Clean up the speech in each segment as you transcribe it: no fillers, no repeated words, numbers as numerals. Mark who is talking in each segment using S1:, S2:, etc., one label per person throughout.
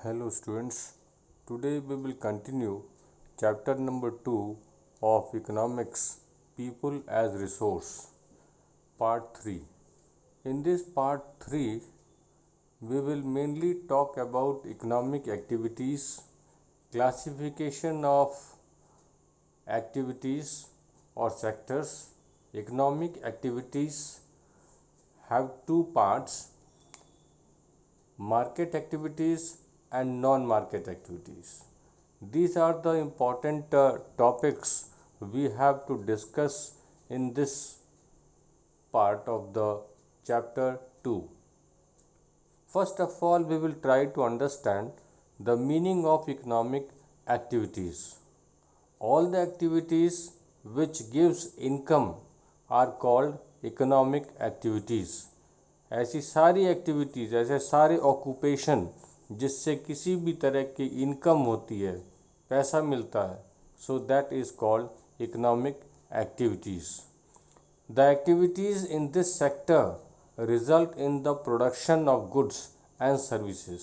S1: Hello students, today we will continue chapter number 2 of Economics People as Resource, part 3. In this part 3, we will mainly talk about economic activities, classification of activities or sectors. Economic activities have two parts: market activities and non-market activities. These are the important topics we have to discuss in this part of the chapter 2. First of all, we will try to understand the meaning of economic activities. All the activities which gives income are called economic activities. ऐसी सारी activities, ऐसे सारे occupation जिससे किसी भी तरह की income होती है, पैसा मिलता है, so that is called economic activities. The activities in this sector result in the production of goods and services.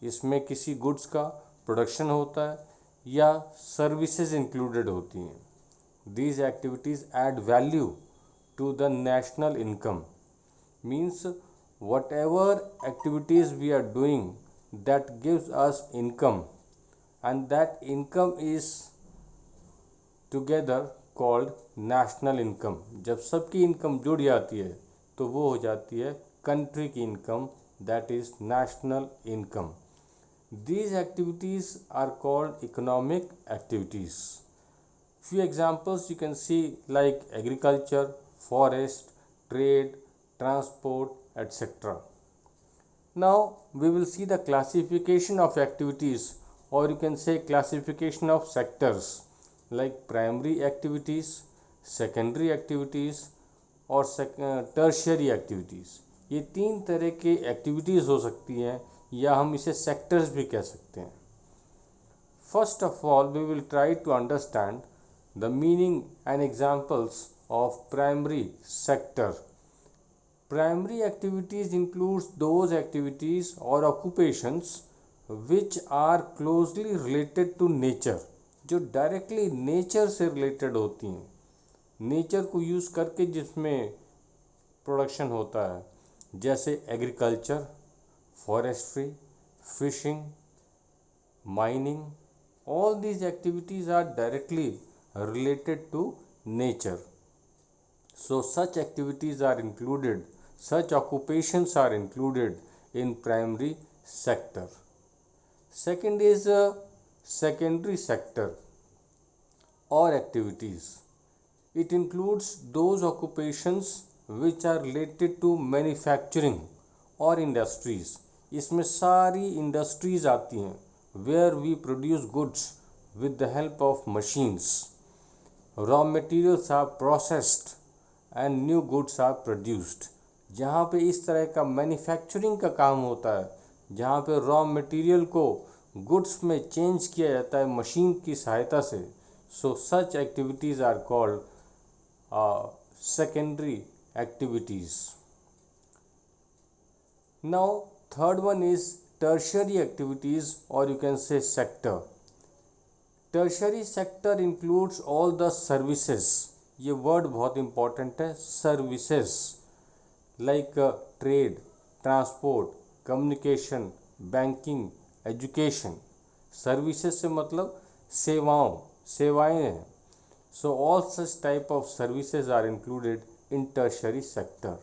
S1: इसमें किसी गुड्स का प्रोडक्शन होता है या सर्विसेज इंक्लूडेड होती हैं. These activities add value to the national income. Means whatever activities we are doing that gives us income, and that income is together called national income. जब सबकी इनकम जुड़ जाती है तो वो हो जाती है कंट्री की income, that is national income. These activities are called economic activities. Few examples you can see like agriculture, forest, trade, transport, etc. Now we will see the classification of activities, or you can say classification of sectors, like primary activities, secondary activities और tertiary activities. ये तीन तरह के activities हो सकती हैं या हम इसे सेक्टर्स भी कह सकते हैं. First of all, we will try to understand the meaning and examples of primary sector. Primary activities includes those activities or occupations which are closely related to nature, जो directly nature से related होती हैं, nature को use करके जिसमें production होता है, जैसे agriculture, forestry, fishing, mining. All these activities are directly related to nature. So such activities are included, such occupations are included in primary sector. Second is secondary sector or activities. It includes those occupations which are related to manufacturing or industries. इसमें सारी industries आती हैं where we produce goods with the help of machines. Raw materials are processed and new goods are produced. जहाँ पे इस तरह का manufacturing का काम होता है, जहाँ पे रॉ मटेरियल को गुड्स में चेंज किया जाता है मशीन की सहायता से, so such activities are called secondary activities. Now third one is tertiary activities, or you can say sector. Tertiary sector includes all the services. ये वर्ड बहुत इंपॉर्टेंट है, services, like trade, transport, communication, banking, education. Services से मतलब सेवाएं हैं. So all such type of services are included in tertiary sector.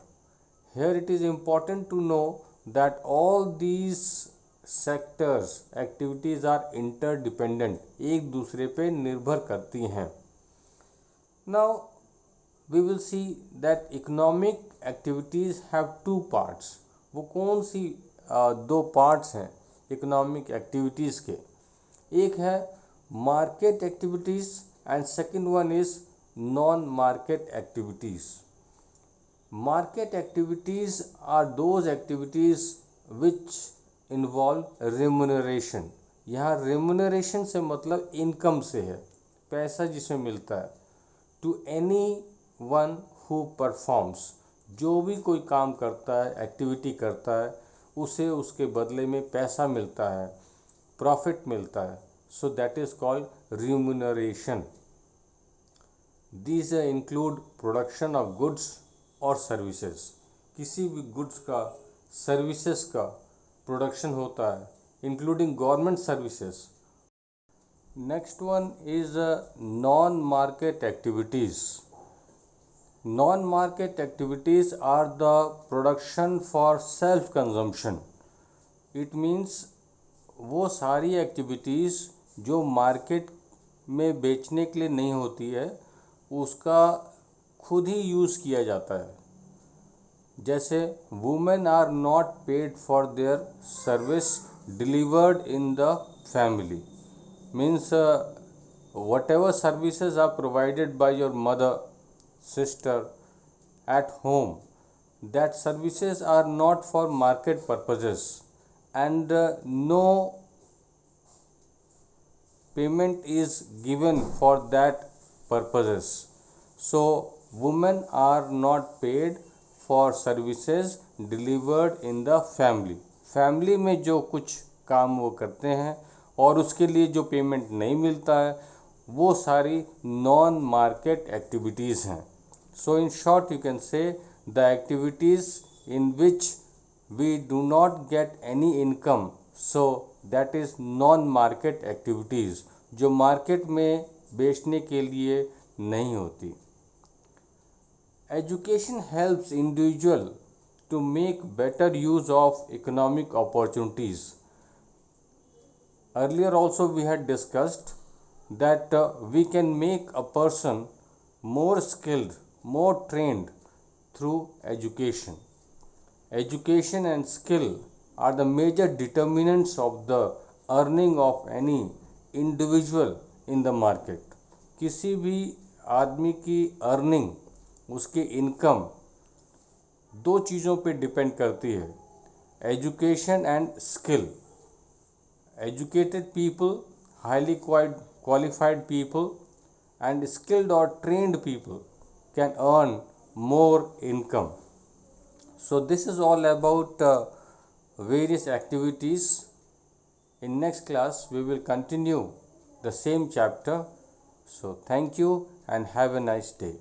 S1: Here it is important to know that all these sectors activities are interdependent, एक दूसरे पे निर्भर करती हैं. Now we will see that economic activities have two parts. वो कौन सी दो parts हैं economic activities के? एक है market activities and second one is non-market activities. Market activities are those activities which involve remuneration. यहाँ remuneration से मतलब income से है, पैसा जिसमें मिलता है. To anyone who performs, जो भी कोई काम करता है, एक्टिविटी करता है, उसे उसके बदले में पैसा मिलता है. प्रॉफिट मिलता है, so that is called remuneration. These include production of goods और सर्विसेज। किसी भी गुड्स का, सर्विसेज का प्रोडक्शन होता है, including government services. Next one is non market activities. Non market activities are the production for self consumption. It means वो सारी एक्टिविटीज़ जो मार्केट में बेचने के लिए नहीं होती है, उसका खुद ही यूज़ किया जाता है। जैसे women are not paid for their service delivered in the family. Means whatever services are provided by your mother, sister at home, that services are not for market purposes, and no payment is given for that purposes. So women are not paid for services delivered in the family. Family में जो कुछ काम वो करते हैं और उसके लिए जो पेमेंट नहीं मिलता है, वो सारी नॉन मार्केट एक्टिविटीज़ हैं। So in short you can say the activities in which we do not get any income, so that is non market activities, जो मार्केट में बेचने के लिए नहीं होती। Education helps individual to make better use of economic opportunities. Earlier also we had discussed that we can make a person more skilled, more trained through education. Education and skill are the major determinants of the earning of any individual in the market. किसी भी आदमी की earning, उसकी income दो चीज़ों पे depend करती है, education and skill. Educated people, highly qualified people and skilled और trained people can earn more income. So this is all about various activities. In next class we will continue the same chapter. So thank you and have a nice day.